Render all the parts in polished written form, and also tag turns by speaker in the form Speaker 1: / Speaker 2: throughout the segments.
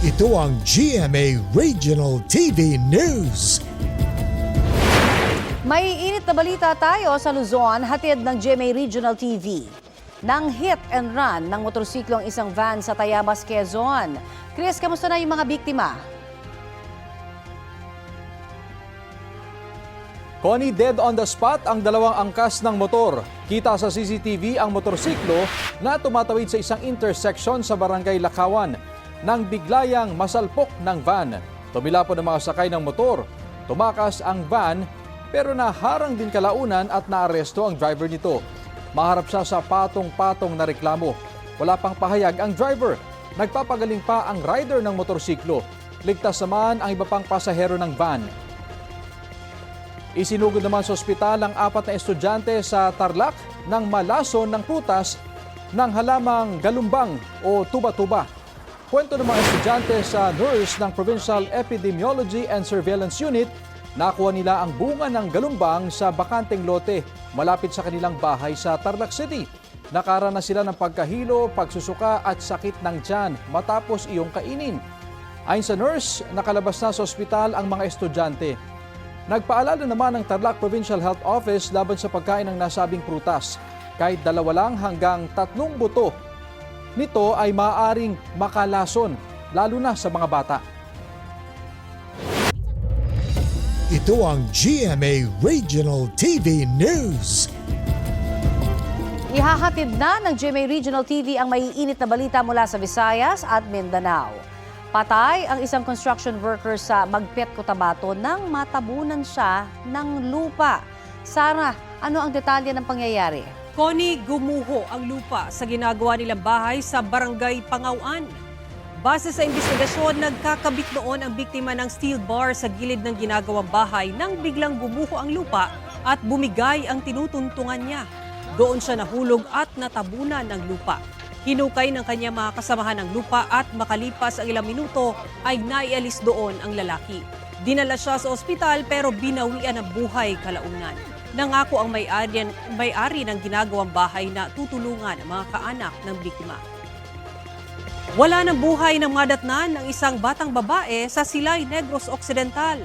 Speaker 1: Ito ang GMA Regional TV News.
Speaker 2: May init na balita tayo sa Luzon, hatid ng GMA Regional TV. Nang hit and run ng motorsiklong isang van sa Tayabas, Quezon. Chris, kamusta na yung mga biktima?
Speaker 3: Connie, dead on the spot ang dalawang angkas ng motor. Kita sa CCTV ang motorsiklo na tumatawid sa isang intersection sa Barangay Lakawan nang biglayang masalpok ng van. Tumila po ng mga sakay ng motor. Tumakas ang van pero naharang din kalaunan at naaresto ang driver nito. Maharap siya sa patong-patong na reklamo. Wala pang pahayag ang driver. Nagpapagaling pa ang rider ng motorsiklo. Ligtas naman ang iba pang pasahero ng van. Isinugod naman sa ospital ang 4 na estudyante sa Tarlac nang malason ng putas ng halamang galumbang o tuba-tuba. Kwento ng mga estudyante sa nurse ng Provincial Epidemiology and Surveillance Unit, nakuha nila ang bunga ng galumbang sa bakanteng lote malapit sa kanilang bahay sa Tarlac City. Nakaranas sila ng pagkahilo, pagsusuka at sakit ng tiyan matapos iyong kainin. Ayon sa nurse, nakalabas na sa ospital ang mga estudyante. Nagpaalala naman ng Tarlac Provincial Health Office laban sa pagkain ng nasabing prutas. Kahit 2 lang hanggang 3 buto nito ay maaaring makalason, lalo na sa mga bata.
Speaker 1: Ito ang GMA Regional TV News.
Speaker 2: Ihahatid na ng GMA Regional TV ang maiinit na balita mula sa Visayas at Mindanao. Patay ang isang construction worker sa Magpet, Cotabato nang matabunan siya ng lupa. Sara, ano ang detalye ng pangyayari?
Speaker 4: Connie, gumuho ang lupa sa ginagawa nilang bahay sa Barangay Pangawan. Base sa investigasyon, nagkakabit noon ang biktima ng steel bar sa gilid ng ginagawang bahay nang biglang gumuho ang lupa at bumigay ang tinutuntungan niya. Doon siya nahulog at natabunan ng lupa. Hinukay ng kanyang mga kasamahan ng lupa at makalipas ang ilang minuto ay naialis doon ang lalaki. Dinala siya sa ospital pero binawian ng buhay kalaunan. Nangako ang may-ari ng ginagawang bahay na tutulungan ang mga kaanak ng biktima. Wala ng buhay ng madatnan ng isang batang babae sa Silay Negros Occidental.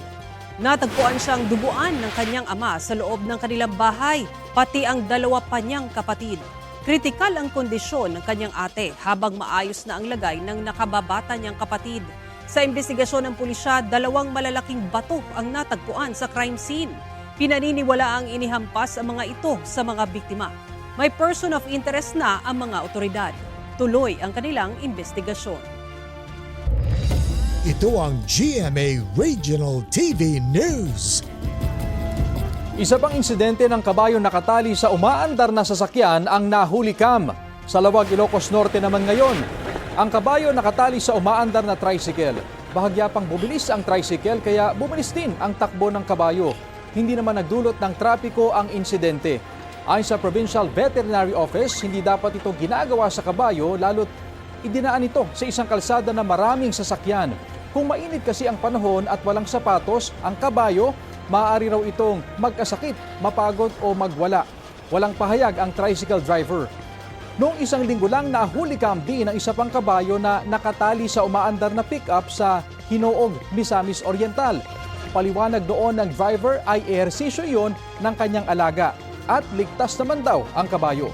Speaker 4: Natagpuan siyang duguan ng kanyang ama sa loob ng kanilang bahay, pati ang 2 pa niyang kapatid. Kritikal ang kondisyon ng kanyang ate habang maayos na ang lagay ng nakababata niyang kapatid. Sa investigasyon ng pulisya, 2 malalaking bato ang natagpuan sa crime scene. Pinaniniwala ang inihampas ang mga ito sa mga biktima. May person of interest na ang mga otoridad. Tuloy ang kanilang investigasyon.
Speaker 1: Ito ang GMA Regional TV News.
Speaker 3: Isa pang insidente ng kabayo nakatali sa umaandar na sasakyan ang nahulikam. Sa Lawag, Ilocos Norte naman ngayon, ang kabayo nakatali sa umaandar na tricycle. Bahagya pang bumilis ang tricycle kaya bumilis din ang takbo ng kabayo. Hindi naman nagdulot ng trapiko ang insidente. Ayon sa Provincial Veterinary Office, hindi dapat ito ginagawa sa kabayo lalo't idinaan ito sa isang kalsada na maraming sasakyan. Kung mainit kasi ang panahon at walang sapatos, ang kabayo, maaari raw itong magkasakit, mapagod o magwala. Walang pahayag ang tricycle driver. Noong 1 linggo lang nahulikam din ang isa pang kabayo na nakatali sa umaandar na pick-up sa Hinoog, Misamis Oriental. Paliwanag doon ng driver ay ehersisyo iyon ng kanyang alaga at ligtas naman daw ang kabayo.